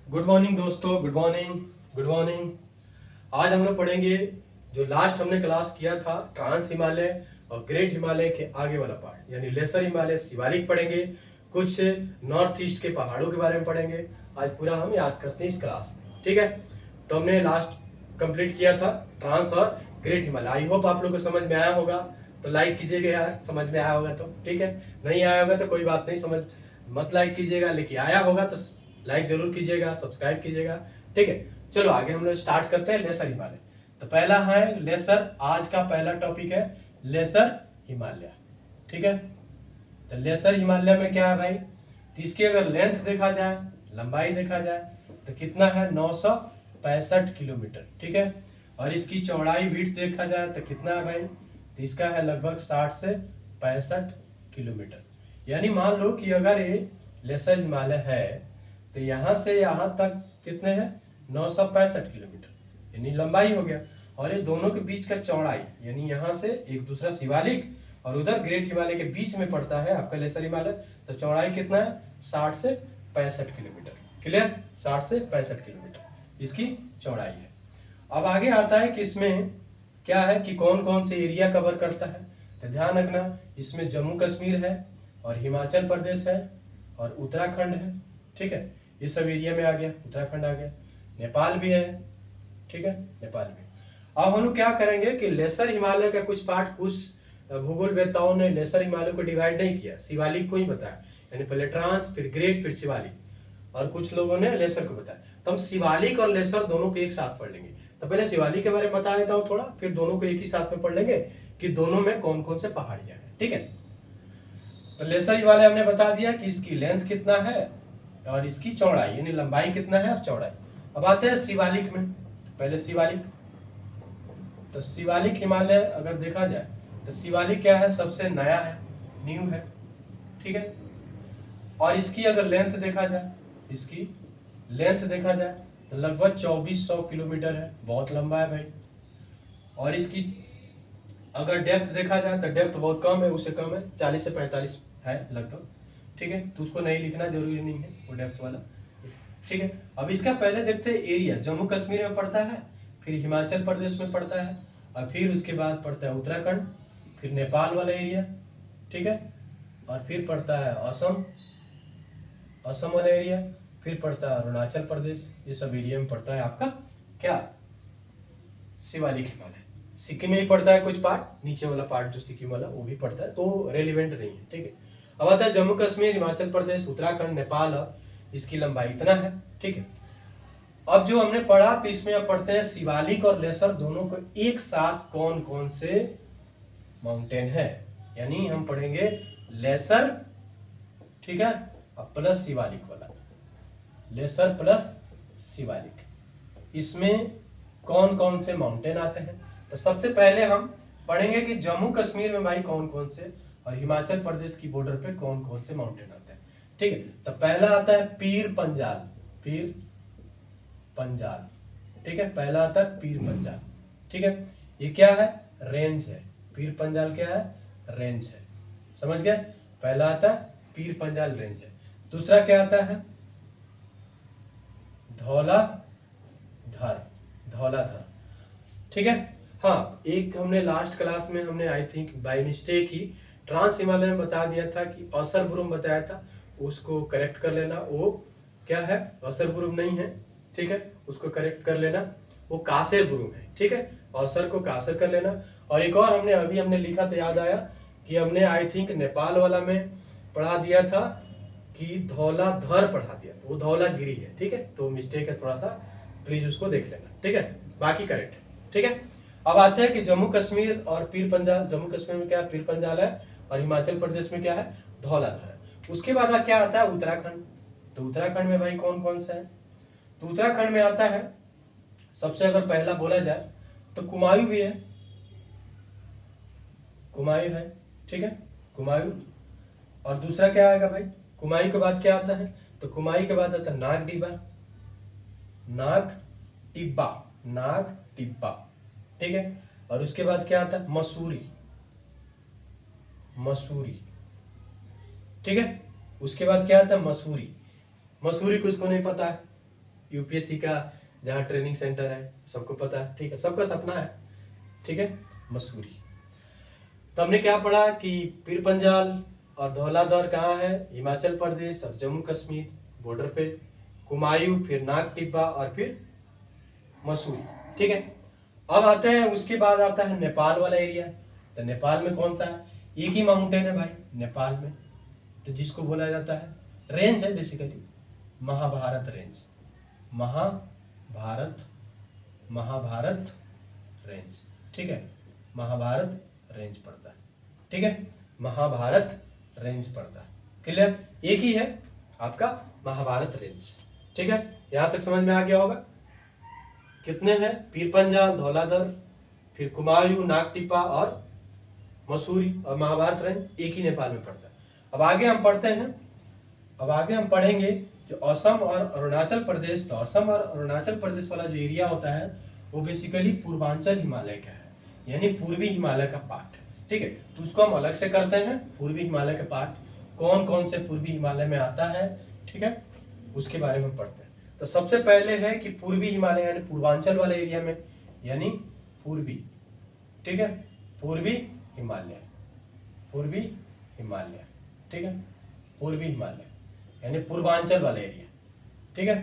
Good morning दोस्तों, good morning. Good morning. आज हम लोग पढ़ेंगे जो लास्ट हमने क्लास किया था ट्रांस हिमालय और ग्रेट हिमालय के आगे वाला पार्ट, यानी लेसर हिमालय शिवालिक पढ़ेंगे। कुछ नॉर्थ ईस्ट के पहाड़ों के बारे में पढ़ेंगे। आज पूरा हम याद करते हैं इस क्लास में, ठीक है। तो हमने लास्ट कंप्लीट किया था ट्रांस और ग्रेट हिमालय। आई होप आप लोग को समझ में आया होगा, तो लाइक कीजिएगा यार, समझ में आया होगा तो ठीक है। नहीं आया होगा तो कोई बात नहीं, समझ मत लाइक कीजिएगा, लेकिन आया होगा तो लाइक जरूर कीजिएगा, सब्सक्राइब कीजिएगा, ठीक है। चलो आगे हम लोग स्टार्ट करते हैं लेसर हिमालय। तो पहला है लेसर, आज का पहला टॉपिक है लेसर हिमालय, ठीक है। तो लेसर हिमालय में क्या है भाई, तो इसकी अगर लेंथ देखा जाए, लंबाई देखा जाए तो कितना है 965 किलोमीटर, ठीक है। और इसकी चौड़ाई विड्थ देखा जाए तो कितना है भाई, तो इसका है लगभग 60 से 65 किलोमीटर। यानी मान लो कि अगर ये लेसर हिमालय है तो यहाँ से यहाँ तक कितने हैं 965 किलोमीटर, यानी लंबाई हो गया। और ये दोनों के बीच का चौड़ाई, यानी यहाँ से एक दूसरा शिवालिक और उधर ग्रेट हिमालय के बीच में पड़ता है आपका लेसर हिमालय, तो चौड़ाई कितना है 60 से 65 किलोमीटर। क्लियर, 60 से 65 किलोमीटर इसकी चौड़ाई है। अब आगे आता है कि इसमें क्या है कि कौन कौन से एरिया कवर करता है। तो ध्यान रखना, इसमें जम्मू कश्मीर है और हिमाचल प्रदेश है और उत्तराखंड है, ठीक है। ये सब एरिया में आ गया, उत्तराखंड आ गया, नेपाल भी है, ठीक है, नेपाल भी। अब हम लोग क्या करेंगे कि लेसर हिमालय का कुछ पार्ट, कुछ भूगोलवेत्ताओं ने लेसर हिमालय को डिवाइड नहीं किया, शिवालिक को ही बताया, यानी पहले ट्रांस फिर ग्रेट फिर शिवालिक, और कुछ लोगों ने लेसर को बताया। तो हम शिवालिक और लेसर दोनों को एक साथ पढ़ लेंगे। तो पहले शिवालिक के बारे में बता देता हूँ थोड़ा, फिर दोनों को एक ही साथ में पढ़ लेंगे कि दोनों में कौन कौन से पहाड़ियां हैं, ठीक है। तो लेसर हिमालय हमने बता दिया कि इसकी लेंथ कितना है और इसकी चौड़ाई, यानी लंबाई कितना है और चौड़ाई। अब आते हैं शिवालिक में। पहले शिवालिक, तो शिवालिक हिमालय अगर देखा जाए तो शिवालिक क्या है, सबसे नया है, न्यू है, ठीक है। और इसकी अगर लेंथ देखा जाए, इसकी लेंथ देखा जाए तो लगभग 2400 किलोमीटर है, बहुत लंबा है भाई। और इसकी अगर डेप्थ देखा जाए तो डेप्थ बहुत कम है, उससे कम है, 40 से 45 है लगभग, ठीक है। तो उसको नहीं लिखना जरूरी नहीं है वो डेप्थ वाला, ठीक है। अब इसका पहले देखते हैं एरिया। जम्मू कश्मीर में पड़ता है, फिर हिमाचल प्रदेश में पड़ता है, और फिर उसके बाद पड़ता है उत्तराखंड, फिर नेपाल वाला एरिया, ठीक है। और फिर पड़ता है असम, असम वाला एरिया, फिर पड़ता है अरुणाचल प्रदेश। ये सब एरिया में पड़ता है आपका क्या, शिवालिक हिमालय। सिक्किम में ही पड़ता है कुछ पार्ट, नीचे वाला पार्ट जो सिक्किम वाला वो भी पड़ता है, तो रेलिवेंट नहीं है, ठीक है। अब आता है जम्मू कश्मीर, हिमाचल प्रदेश, उत्तराखंड, नेपाल, और इसकी लंबाई इतना है, ठीक है। अब जो हमने पढ़ा तो इसमें अब पढ़ते हैं शिवालिक और लेसर दोनों को एक साथ कौन कौन से माउंटेन है, यानी हम पढ़ेंगे लेसर, ठीक है, और प्लस शिवालिक वाला, लेसर प्लस शिवालिक। इसमें कौन कौन से माउंटेन आते हैं। तो सबसे पहले हम पढ़ेंगे कि जम्मू कश्मीर में भाई कौन कौन से, और हिमाचल प्रदेश की बॉर्डर पे कौन कौन से माउंटेन आते हैं, ठीक है। तो पहला आता है पीर पंजाल, पीर पंजाल, ठीक है, पहला आता है पीर पंजाल, ठीक है। ये क्या है, रेंज है। पीर पंजाल क्या है, रेंज है, समझ गए। पहला आता है पीर पंजाल, रेंज है। दूसरा क्या आता है, धौला धर, धौलाधर, ठीक है। हाँ, एक हमने लास्ट क्लास में हमने आई थिंक बाय मिस्टेक ही ट्रांस हिमालय में बता दिया था कि असरबुरुम बताया था, उसको करेक्ट कर लेना। वो क्या है, असरबुरुम नहीं है, ठीक है, उसको करेक्ट कर लेना, वो कासेरबुरुम है, ठीक है। असर को कासर कर लेना। और एक और हमने अभी हमने लिखा तो याद आया कि हमने आई थिंक नेपाल वाला में पढ़ा दिया था कि धौलाधर पढ़ा दिया, तो वो धौलागिरी है, ठीक है। तो मिस्टेक है थोड़ा सा, प्लीज उसको देख लेना, ठीक है। बाकी करेक्ट है, ठीक है। अब आते हैं कि जम्मू कश्मीर और पीर पंजाल, जम्मू कश्मीर में क्या है, पीर पंजाल है, और हिमाचल प्रदेश में क्या है, धौलाधर है। उसके बाद क्या आता है, उत्तराखंड। तो उत्तराखंड में भाई कौन कौन सा है, तो उत्तराखंड में आता है सबसे अगर पहला बोला जाए तो कुमायूं भी है, कुमायूं है, ठीक है, कुमायूं। और दूसरा क्या आएगा भाई, कुमायूं के बाद क्या आता है, तो कुमायूं के बाद आता है नाग टिब्बा, नाग टिब्बा, नाग टिब्बा, ठीक है। और उसके बाद क्या आता है, मसूरी, मसूरी, ठीक है। उसके बाद क्या आता है, मसूरी, मसूरी किसको नहीं पता है, यूपीएससी का जहाँ ट्रेनिंग सेंटर है, सबको पता है, ठीक है, सबका सपना है, ठीक है, मसूरी। तो हमने क्या पढ़ा कि पीर पंजाल और धौलाधार कहाँ है, हिमाचल प्रदेश और जम्मू कश्मीर बॉर्डर पे, कुमायूं, फिर नाग टिब्बा और फिर मसूरी, ठीक है। अब आते हैं, उसके बाद आता है नेपाल वाला एरिया। तो नेपाल में कौन सा है, एक ही माउंटेन है भाई नेपाल में, तो जिसको बोला जाता है, रेंज है basically, Mahabharat range, Mahabharat, Mahabharat range, ठीक है, महाभारत रेंज पड़ता है, ठीक है, महाभारत रेंज पड़ता है, क्लियर, एक ही है आपका महाभारत रेंज, ठीक है। यहां तक समझ में आ गया होगा। कितने हैं, पीर पंजाल, धौलाधर, फिर कुमायूं, नागटिब्बा और मसूरी और महाभारत रेंज एक ही नेपाल में पड़ता है। अब आगे हम पढ़ते हैं, अब आगे हम पढ़ेंगे जो असम और अरुणाचल प्रदेश। तो असम और अरुणाचल प्रदेश वाला जो एरिया होता है वो बेसिकली पूर्वांचल हिमालय का है, यानी पूर्वी हिमालय का पार्ट है, ठीक है। तो उसको हम अलग से करते हैं, पूर्वी हिमालय का पार्ट कौन कौन से पूर्वी हिमालय में आता है, ठीक है, उसके बारे में पढ़ते हैं। तो सबसे पहले है कि पूर्वी हिमालय यानी पूर्वांचल वाले एरिया में, यानी पूर्वी, ठीक है, पूर्वी हिमालय, पूर्वी हिमालय, ठीक है, पूर्वी हिमालय यानी पूर्वांचल वाला एरिया, ठीक है,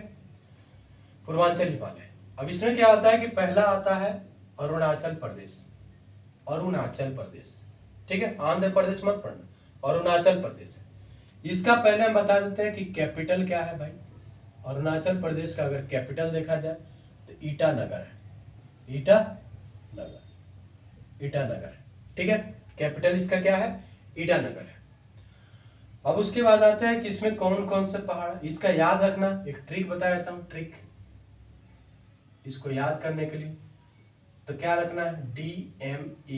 पूर्वांचल हिमालय। अब इसमें क्या होता है कि पहला आता है अरुणाचल प्रदेश, अरुणाचल प्रदेश, ठीक है, आंध्र प्रदेश मत पढ़ना, अरुणाचल प्रदेश है। इसका पहले हम बता देते हैं कि कैपिटल क्या है भाई। अरुणाचल प्रदेश का अगर कैपिटल देखा जाए तो ईटानगर है, ईटानगर, ईटानगर है, ठीक है, कैपिटल इसका क्या है, ईटानगर है। अब उसके बाद आता है कि इसमें कौन कौन से पहाड़, इसका याद रखना, एक ट्रिक बता देता हूं, ट्रिक इसको याद करने के लिए। तो क्या रखना है, DMAMK,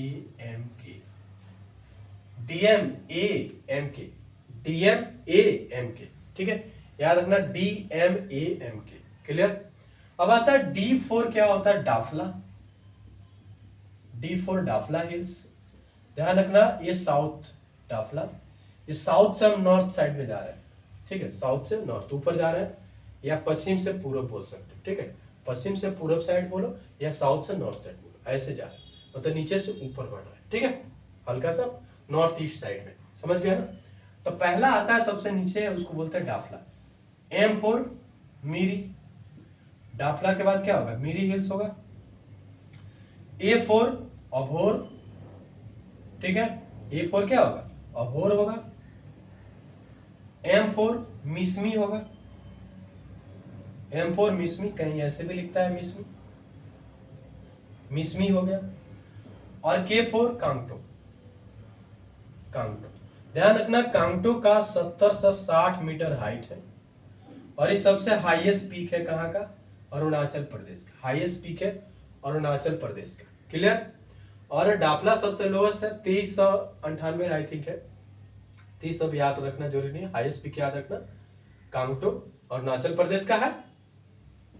DMAMK, DMAMK, ठीक है, याद रखना DMAMK, क्लियर। अब आता है D4, क्या होता है, डाफला, D4 डाफला हिल्स, ध्यान रखना ये साउथ डाफला, ये साउथ से हम नॉर्थ साइड में जा रहे हैं, ठीक है, साउथ से नॉर्थ ऊपर जा रहे हैं, या पश्चिम से पूर्व बोल सकते हो, ठीक है, पश्चिम से पूर्व साइड बोलो या साउथ से नॉर्थ साइड बोलो, ऐसे जा रहे हैं, मतलब नीचे से ऊपर बढ़ रहा है, ठीक है, हल्का सा नॉर्थ ईस्ट साइड में, समझ गया ना। तो पहला आता है सबसे नीचे, उसको बोलते हैं डाफला, M4 मीरी, डाफला के बाद क्या होगा, मीरी हिल्स होगा, A4 अभोर, ठीक है, A4 क्या होगा, अभोर होगा, M4 मिसमी होगा, M4 मिसमी, कहीं ऐसे भी लिखता है मिसमी, मिसमी हो गया, और K4 कांगटो, कांगटो, ध्यान रखना कांगटो का 70 से 60 मीटर हाइट है, और ये सबसे हाईएस्ट पीक है कहाँ का, अरुणाचल प्रदेश का, हाईएस्ट पीक है अरुणाचल प्रदेश का, क्लियर। और डाफला सबसे लोएस्ट है, 2398 आई थिंक है, 2300 भी याद रखना जरूरी नहीं है, हाईएस्ट पीक याद रखना, कांगटो अरुणाचल प्रदेश का है,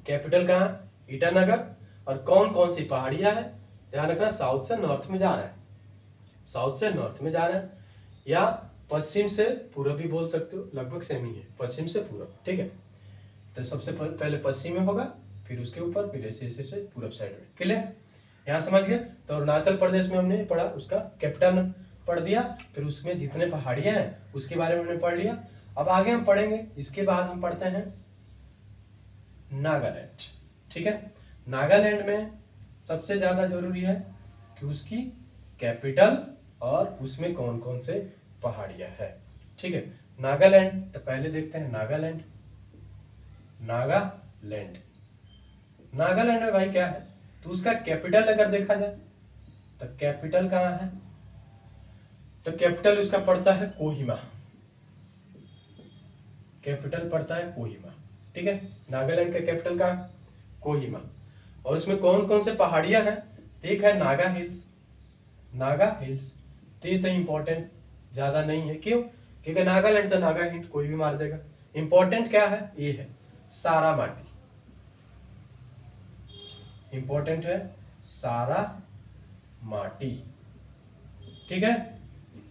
कैपिटल कहाँ, ईटानगर, और कौन कौन सी पहाड़ियां है, ध्यान रखना साउथ से नॉर्थ में जा रहा है, साउथ से नॉर्थ में जा रहा है, या पश्चिम से पूर्व भी बोल सकते हो, लगभग सेम ही है, पश्चिम से पूर्व, ठीक है। तो सबसे पहले पश्चिम में होगा, फिर उसके ऊपर, फिर ऐसे ऐसे से पूर्व साइड में, क्लियर, यहाँ समझ गए। तो अरुणाचल प्रदेश में हमने पढ़ा, उसका कैपिटल पढ़ दिया, फिर उसमें जितने पहाड़ियां हैं उसके बारे में हमने पढ़ लिया। अब आगे हम पढ़ेंगे, इसके बाद हम पढ़ते हैं नागालैंड, ठीक है। नागालैंड में सबसे ज्यादा जरूरी है कि उसकी कैपिटल और उसमें कौन कौन से पहाड़ियां है, ठीक है। नागालैंड, तो पहले देखते हैं नागालैंड, नागालैंड, नागालैंड में भाई क्या है, तो उसका कैपिटल अगर देखा जाए तो कैपिटल कहाँ है, तो कैपिटल उसका पड़ता है कोहिमा, कैपिटल पड़ता है कोहिमा, ठीक है, नागालैंड का कैपिटल कहाँ, कोहिमा। और उसमें कौन कौन से पहाड़ियां हैं, एक है नागा हिल्स, नागा हिल्स, तो ये तो इंपॉर्टेंट ज्यादा नहीं है, क्यों, क्योंकि नागालैंड से नागा हिंट कोई भी मार देगा। इंपॉर्टेंट क्या है, ये है सारा माटी, इंपॉर्टेंट है सारा माटी, ठीक है,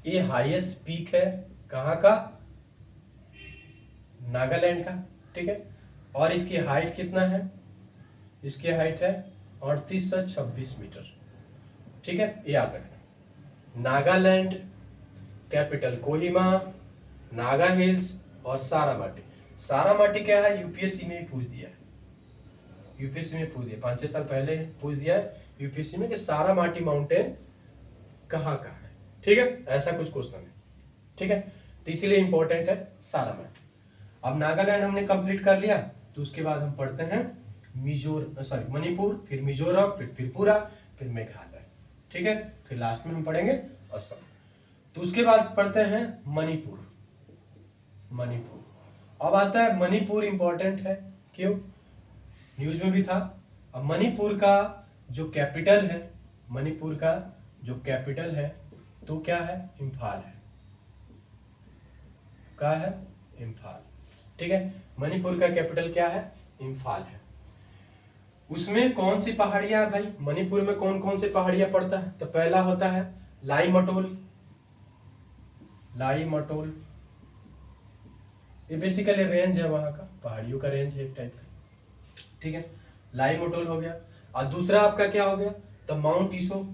ये हाईएस्ट पीक है कहाँ का, नागालैंड का, ठीक है। और इसकी हाइट कितना है, इसकी हाइट है 3826 मीटर। ठीक है, ये याद रखना। नागालैंड, कैपिटल कोहिमा, नागा हिल्स और सारामाटी। सारामाटी क्या है, यूपीएससी में ही पूछ दिया है, यूपीएससी में पूछ दिया, 5-6 साल पहले पूछ दिया है यूपीएससी में कि सारामाटी माउंटेन कहाँ का है। ठीक है, ऐसा कुछ क्वेश्चन है। ठीक है, तो इसीलिए इंपॉर्टेंट है सारामाटी। अब नागालैंड हमने कंप्लीट कर लिया, तो उसके बाद हम पढ़ते हैं मणिपुर, फिर मिजोरम, फिर त्रिपुरा, फिर मेघालय। ठीक है, फिर लास्ट में हम पढ़ेंगे असम। तो उसके बाद पढ़ते हैं मणिपुर। मणिपुर अब आता है, मणिपुर इंपॉर्टेंट है, क्यों, न्यूज में भी था। अब मणिपुर का जो कैपिटल है, मणिपुर का जो कैपिटल है तो क्या है, इम्फाल है। क्या है, इम्फाल। ठीक है, मणिपुर का कैपिटल क्या है, इम्फाल है। उसमें कौन सी पहाड़ियां है भाई, मणिपुर में कौन कौन से पहाड़ियां पड़ता है, तो पहला होता है लाई मटोल। लाई मटोल ये बेसिकली रेंज है, वहां का पहाड़ियों का रेंज है एक टाइप का। ठीक है, लाई मटोल हो गया। और दूसरा आपका क्या हो गया, तो माउंट ईशो।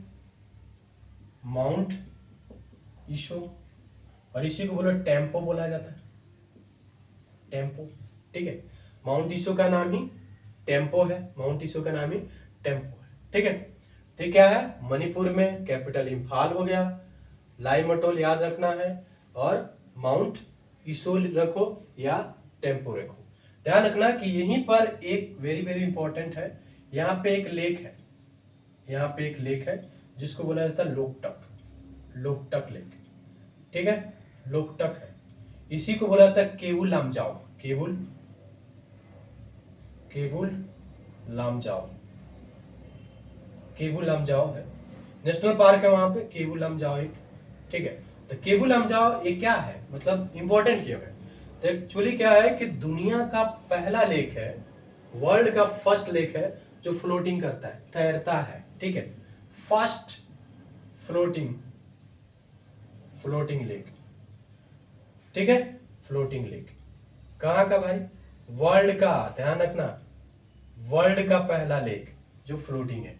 माउंट ईशो, और इसी को बोलो टेम्पो बोला जाता है, टेम्पो। ठीक है, माउंट ईशो का नाम ही टेम्पो है, माउंट ईशो का नाम ही टेम्पो है। ठीक है, तो क्या है, मणिपुर में कैपिटल इम्फाल हो गया, लाई मटोल याद रखना है, और माउंट ईशो रखो या टेम्पो रखो। ध्यान रखना कि यहीं पर एक वेरी वेरी इंपॉर्टेंट है, यहाँ पे एक लेक है, यहाँ पे एक लेक है जिसको बोला जाता है लोकटक, लोकटक लेक। ठीक है, लोकटक है, इसी को बोला जाता है केबुल लामजाओ, केबुल, केबुल लामजाओ, केबुल लामजाओ है, नेशनल पार्क है वहां पे केबुल लामजाओ एक। ठीक है, तो केबुल लामजाओ ये क्या है, मतलब इंपॉर्टेंट क्यों है, तो एक्चुअली क्या है कि दुनिया का पहला लेक है, वर्ल्ड का फर्स्ट लेक है जो फ्लोटिंग करता है, तैरता है। ठीक है, फर्स्ट फ्लोटिंग, फ्लोटिंग लेक। ठीक है, फ्लोटिंग लेक कहाँ का भाई, वर्ल्ड का, ध्यान रखना, वर्ल्ड का पहला लेक जो फ्लोटिंग है।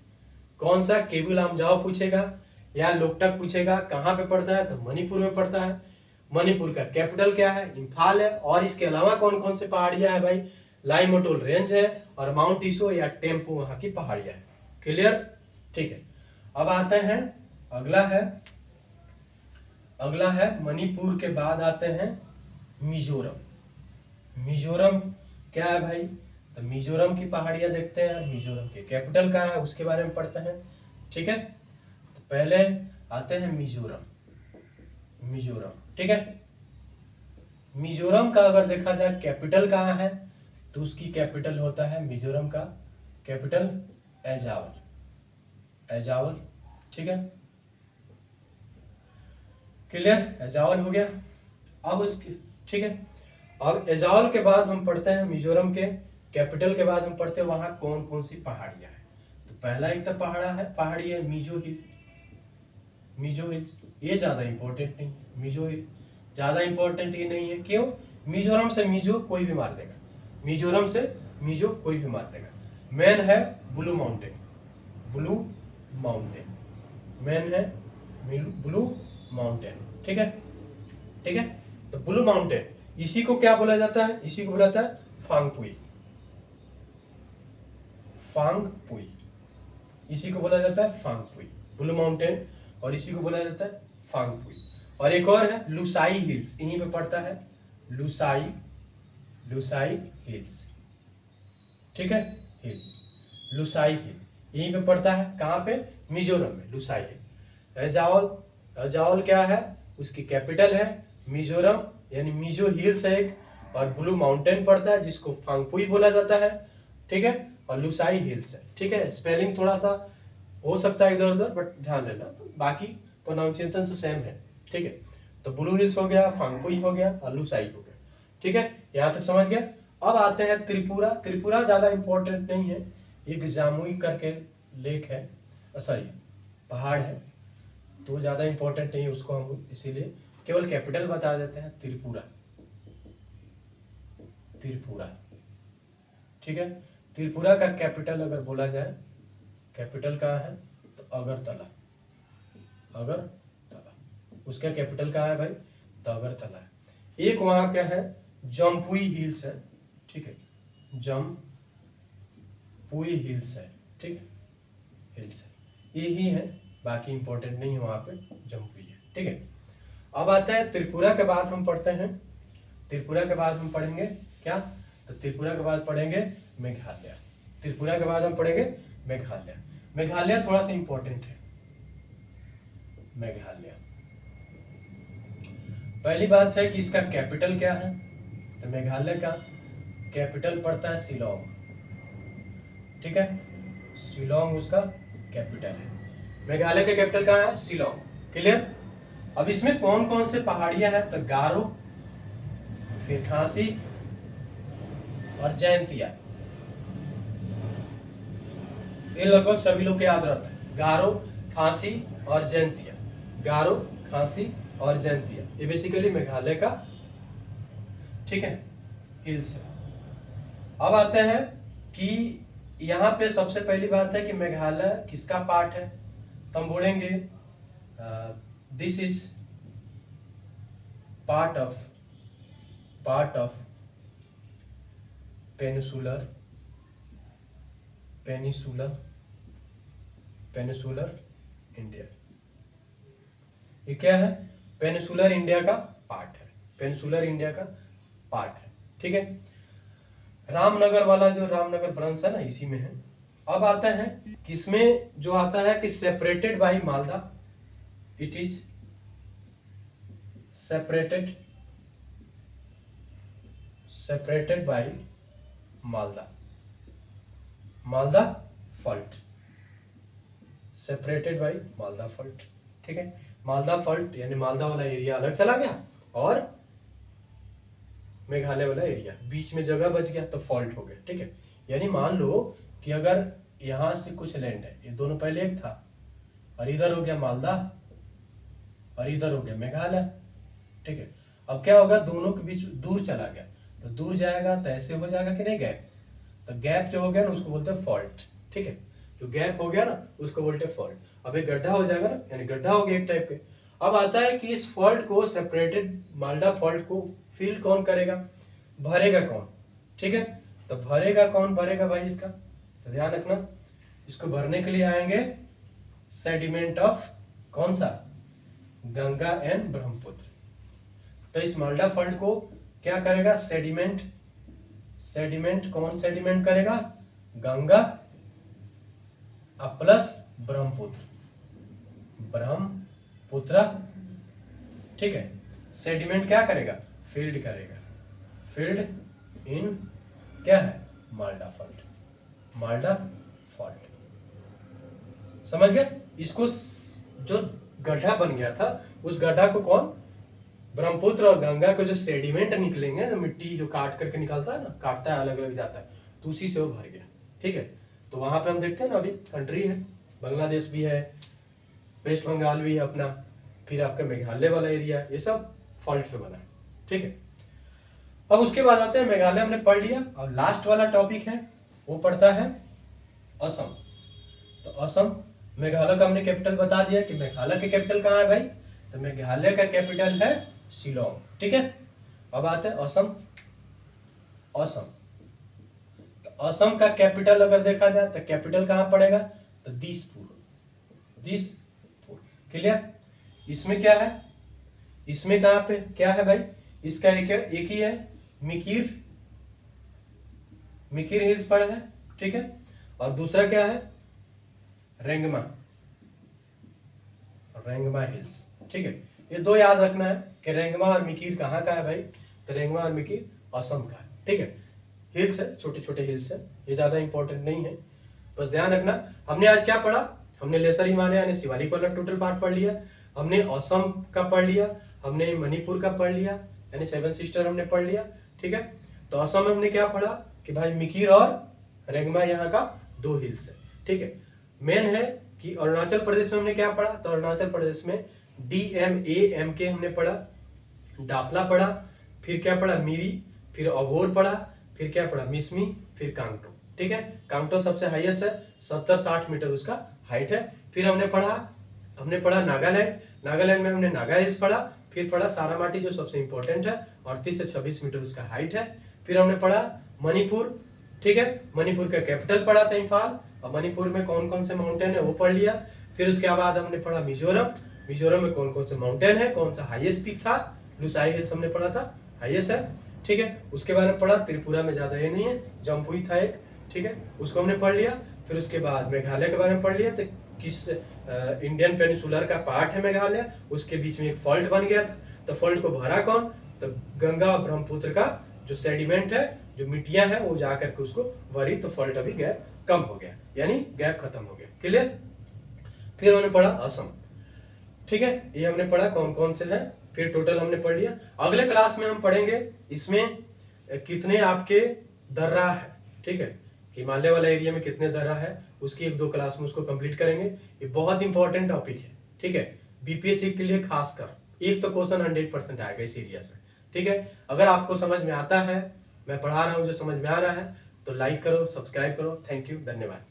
कौन सा, केबुल लामजाओ पूछेगा या लोकटक पूछेगा, कहाँ पे पड़ता है, तो मणिपुर में पड़ता है। मणिपुर का कैपिटल क्या है, इम्फाल है, और इसके अलावा कौन कौन से पहाड़ियां है भाई, लाई मोटोल रेंज है, और माउंट ईशो या टेम्पो वहां की पहाड़ियां है। क्लियर। ठीक है, अब आते हैं, अगला है, अगला है मणिपुर के बाद आते हैं मिजोरम। मिजोरम क्या है भाई, तो मिजोरम की पहाड़ियां देखते हैं, मिजोरम के कैपिटल कहाँ है उसके बारे में पढ़ते हैं। ठीक है, तो पहले आते हैं मिजोरम, मिजोरम। ठीक है, मिजोरम का अगर देखा जाए कैपिटल कहाँ है, तो उसकी कैपिटल होता है, मिजोरम का कैपिटल एजावल, एजावल। ठीक है, क्लियर, एजावल हो गया। अब उसकी, ठीक है, अब एजावल के बाद हम पढ़ते हैं मिजोरम के कैपिटल के बाद हम पढ़ते हैं वहां कौन कौन सी पहाड़ियां हैं। तो पहला एक तो पहाड़ी है मिजो हिल, मिजो हिल, ये ज्यादा इंपॉर्टेंट नहीं है, मिजो हिल ज्यादा इंपॉर्टेंट ये नहीं है, क्यों, मिजोरम से मिजो कोई भी मार देगा, मिजोरम से मिजो कोई भी मार देगा। मेन है blue mountain, blue mountain, main है ब्लू माउंटेन। ठीक है, ठीक है, तो ब्लू माउंटेन, इसी को क्या बोला जाता है, इसी को बोला जाता है फांगपुई, फांगपुई, इसी को बोला जाता है फांगपुई, ब्लू माउंटेन, और इसी को बोला जाता है फांगपुई। और एक और है लुसाई हिल्स, यहीं पे पड़ता है लुसाई, लुसाई हिल्स। ठीक है, हिल, लुसाई हिल यहीं पे पड़ता है, कहाँ पे, मिजोरम में, लुसाई हिल। एजावल, एजावल क्या है, उसकी कैपिटल है मिजोरम, यानी मिजो हिल्स है एक, और ब्लू माउंटेन पड़ता है जिसको फांगपुई बोला जाता है। ठीक है, और लुसाई हिल्स है। ठीक है, स्पेलिंग थोड़ा सा हो सकता है इधर उधर, बट ध्यान देना, बाकी प्रोनाउंसिएशन से सेम है। ठीक है, तो ब्लू हिल्स हो गया, फांगपुई हो गया, और लुसाई हो गया। ठीक है, यहाँ तक समझ गए। अब आते हैं त्रिपुरा। त्रिपुरा ज्यादा इंपॉर्टेंट नहीं है, एक जामुई करके लेक है, सॉरी पहाड़ है, तो ज्यादा इंपॉर्टेंट नहीं है, उसको हम इसीलिए केवल कैपिटल बता देते हैं त्रिपुरा, त्रिपुरा। ठीक है। त्रिपुरा का कैपिटल अगर बोला जाए, कैपिटल कहाँ है, तो अगरतला, अगरतला। उसका कैपिटल कहाँ है भाई, तो अगरतला है। एक वहाँ क्या है, जम्पुई हिल्स है, ठीक है, जम्पुई हिल्स है, ठीक है, हिल्स है, ये ही है, बाकी इंपॉर्टेंट नहीं है, वहाँ पे जम्पुई है, ठीक है। अब आता है त्रिपुरा के बाद हम पढ़ते हैं, त्रिपुरा के बाद हम पढ़ेंगे क्या, तो त्रिपुरा के बाद पढ़ेंगे मेघालय। त्रिपुरा के बाद हम पढ़ेंगे मेघालय। मेघालय थोड़ा सा इंपॉर्टेंट है। मेघालय, पहली बात है कि इसका कैपिटल क्या है, तो मेघालय का कैपिटल पड़ता है शिलोंग, ठीक है, शिलोंग उसका कैपिटल है। मेघालय का कैपिटल कहाँ है, शिलोंग, क्लियर। अब इसमें कौन कौन से पहाड़ियां हैं, तो गारो, फिर खासी और जयंतिया। ये लगभग सभी लोग को याद रहता है, गारो, खासी और जयंतिया, गारो, खासी और जयंतिया, ये बेसिकली मेघालय का, ठीक है, हिल्स है। अब आते हैं कि यहाँ पे सबसे पहली बात है कि मेघालय किसका पार्ट है, तो हम बोलेंगे this is part of peninsular India. ये क्या है, पेनिसुलर इंडिया का पार्ट है, पेनिसुलर इंडिया का पार्ट है, ठीक है। रामनगर वाला जो रामनगर ब्रांच है ना, इसी में है। अब आता है किसमें जो आता है कि separated by Malda, it is separated by Malda fault, separated by Malda fault, ठीक है। मालदा फॉल्ट यानी मालदा वाला एरिया अलग चला गया और मेघालय वाला एरिया बीच में जगह बच गया, तो फॉल्ट हो गया, ठीक है। यानी मान लो कि अगर यहां से कुछ लैंड है, ये दोनों पहले एक था, और इधर हो गया मालदा और इधर हो गया मेघालय, ठीक है। अब क्या होगा, दोनों के बीच दूर चला गया, तो दूर जाएगा तो ऐसे हो जाएगा कि नहीं, गैप, तो गैप जो हो गया ना उसको बोलते हैं फॉल्ट, ठीक है। जो गैप हो गया ना उसको बोलते हैं फॉल्ट। अब एक गड्ढा हो जाएगा ना, यानी गड्ढा हो गया एक टाइप के। अब आता है कि इस फॉल्ट को, सेपरेटेड मालदा फॉल्ट को फिल कौन करेगा, भरेगा कौन, ठीक है। तो भरेगा कौन, भरेगा भाई इसका, तो ध्यान रखना, इसको भरने के लिए आएंगे सेडिमेंट ऑफ कौन सा, गंगा एंड ब्रह्मपुत्र। तो इस मालदा फॉल्ट को क्या करेगा, सेडिमेंट कौन सेडिमेंट करेगा, गंगा प्लस ब्रह्मपुत्र, ठीक है। सेडिमेंट क्या करेगा, फील्ड करेगा, फील्ड इन क्या है, मालदा फॉल्ट, समझ गए। इसको जो गड्ढा बन गया था, उस गड्ढा को कौन, ब्रह्मपुत्र और गंगा को जो सेडिमेंट निकलेंगे, जो मिट्टी जो काट करके निकालता है ना, काटता है अलग अलग जाता है, तो उसी से वो भर गया, ठीक है। तो वहां पे हम देखते हैं ना, अभी कंट्री है, बांग्लादेश भी है, वेस्ट बंगाल भी है अपना, फिर आपका मेघालय वाला एरिया, ये सब फॉल्ट पे बना है, ठीक है। अब उसके बाद आते हैं, मेघालय हमने पढ़ लिया, और लास्ट वाला टॉपिक है वो पढ़ता है असम। तो असम, मेघालय का हमने कैपिटल बता दिया कि मेघालय के कैपिटल कहाँ है भाई, तो मेघालय का कैपिटल है शिलोंग, ठीक है। अब आते हैं असम। तो असम का कैपिटल अगर देखा जाए तो कैपिटल कहाँ पड़ेगा, तो दिसपुर, क्लियर। इसमें क्या है, इसमें कहाँ पे क्या है भाई, इसका एक ही है, मिकिर हिल्स पड़ा है, ठीक है। और दूसरा क्या है, रेंगमा हिल्स, ठीक है। ये दो याद रखना है कि रेंगमा और मिकिर कहाँ का है भाई, तो रेंगमा और मिकिर असम का है, ठीक है। हिल्स है, छोटे छोटे हिल्स है, ये ज्यादा इंपॉर्टेंट नहीं है, बस ध्यान रखना। हमने आज क्या पढ़ा, हमने लेसर हिमालय यानी शिवालिक वाला टोटल पार्ट पढ़ लिया, हमने असम का पढ़ लिया, हमने मणिपुर का पढ़ लिया यानी 7 सिस्टर हमने पढ़ लिया, ठीक है। तो असम में हमने क्या पढ़ा कि भाई मिकिर और रेंगमा यहाँ का 2 हिल्स है, ठीक है। मेन है कि अरुणाचल प्रदेश में हमने क्या पढ़ा, तो अरुणाचल प्रदेश में DMA MK हमने पढ़ा, डाफला पढ़ा, फिर क्या पढ़ा, मिरी, फिर अघोर पढ़ा, फिर क्या पढ़ा, मिसमी, फिर कांगटो। ठीक है, कांगटो सबसे हाईएस्ट है, 70-60 मीटर उसका हाइट है। फिर हमने पढ़ा नागालैंड, नागालैंड में हमने नागा हिल्स पढ़ा। फिर पढ़ा सारामाटी जो सबसे इंपॉर्टेंट है, 38 से 26 मीटर उसका हाइट है। फिर हमने पढ़ा मणिपुर। ठीक है, मणिपुर का कैपिटल पढ़ा था इम्फाल, और मणिपुर में कौन कौन से माउंटेन है वो पढ़ लिया। फिर उसके बाद हमने पढ़ा मिजोरम, मिजोरम में कौन कौन से माउंटेन है, कौन सा हाईएस्ट पीक था, लुसाई हिल्स हमने पढ़ा था, हाईएस्ट है। ठीक है, उसके बाद में पढ़ा त्रिपुरा में ज्यादा ये नहीं है, जम्पुई था एक। ठीक है, उसको हमने पढ़ लिया। फिर उसके बाद मेघालय के बारे में पढ़ लिया, तो किस इंडियन पेनिसुलर का पार्ट है मेघालय, उसके बीच में एक फॉल्ट बन गया था, तो फॉल्ट को भरा कौन, तो गंगा और ब्रह्मपुत्र का जो सेडिमेंट है, जो मिट्टियां है, वो जाकर के उसको भरी, तो फॉल्ट अभी गैप कम हो गया, यानी गैप खत्म हो गया। क्लियर। फिर हमने पढ़ा असम। ठीक है, ये हमने पढ़ा कौन कौन से है, फिर टोटल हमने पढ़ लिया। अगले क्लास में हम पढ़ेंगे इसमें कितने आपके दर्रा है। ठीक है, हिमालय वाला एरिया में कितने दर्रा है, उसकी 1-2 क्लास में उसको कंप्लीट करेंगे। ये बहुत इंपॉर्टेंट टॉपिक है। ठीक है, बीपीएससी के लिए खासकर एक तो क्वेश्चन 100% आएगा इस एरिया से। ठीक है, अगर आपको समझ में आता है, मैं पढ़ा रहा हूं जो समझ में आ रहा है, तो लाइक करो, सब्सक्राइब करो। थैंक यू, धन्यवाद।